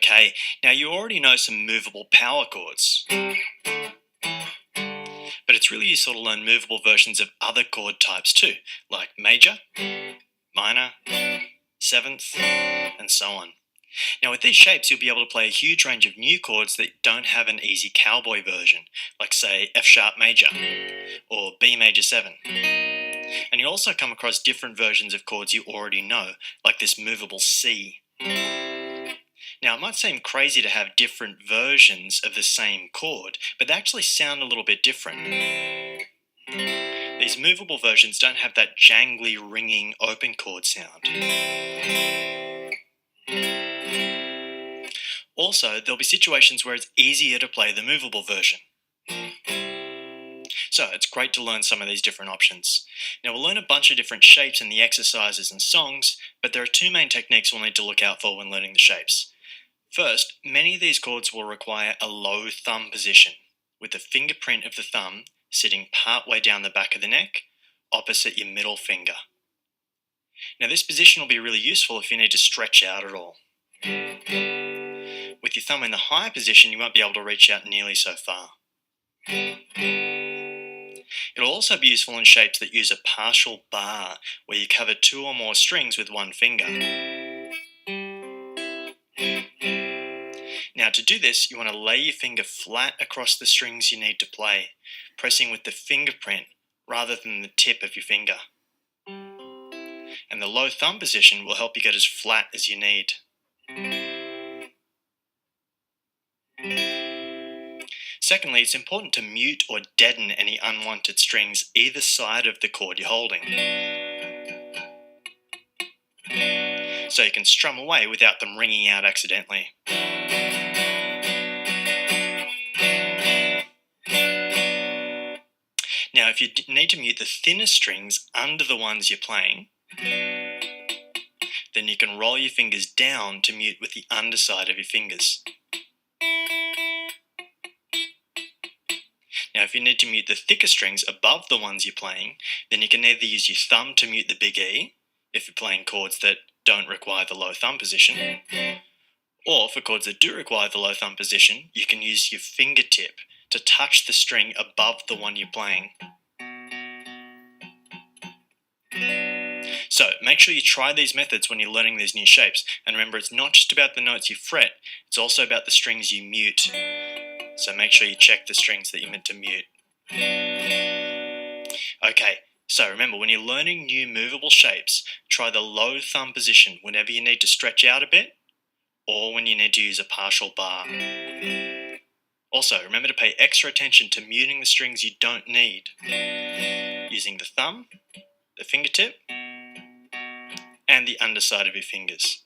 Okay, now you already know some movable power chords, but it's really useful to learn movable versions of other chord types too, like major, minor, seventh, and so on. Now with these shapes you'll be able to play a huge range of new chords that don't have an easy cowboy version, like say F sharp major, or B major 7. And you'll also come across different versions of chords you already know, like this movable C. Now it might seem crazy to have different versions of the same chord, but they actually sound a little bit different. These movable versions don't have that jangly, ringing open chord sound. Also, there'll be situations where it's easier to play the movable version. So it's great to learn some of these different options. Now we'll learn a bunch of different shapes in the exercises and songs, but there are two main techniques we'll need to look out for when learning the shapes. First, many of these chords will require a low thumb position, with the fingerprint of the thumb sitting partway down the back of the neck, opposite your middle finger. Now this position will be really useful if you need to stretch out at all. With your thumb in the high position, you won't be able to reach out nearly so far. It'll also be useful in shapes that use a partial bar, where you cover two or more strings with one finger. Now to do this, you want to lay your finger flat across the strings you need to play, pressing with the fingerprint rather than the tip of your finger. And the low thumb position will help you get as flat as you need. Secondly, it's important to mute or deaden any unwanted strings either side of the chord you're holding, so you can strum away without them ringing out accidentally. Now, if you need to mute the thinner strings under the ones you're playing, then you can roll your fingers down to mute with the underside of your fingers. Now, if you need to mute the thicker strings above the ones you're playing, then you can either use your thumb to mute the big E, if you're playing chords that don't require the low thumb position, or for chords that do require the low thumb position, you can use your fingertip to touch the string above the one you're playing. So make sure you try these methods when you're learning these new shapes, and remember it's not just about the notes you fret, it's also about the strings you mute. So make sure you check the strings that you're meant to mute. Okay, so remember when you're learning new movable shapes, try the low thumb position whenever you need to stretch out a bit, or when you need to use a partial bar. Also, remember to pay extra attention to muting the strings you don't need, using the thumb, the fingertip, and the underside of your fingers.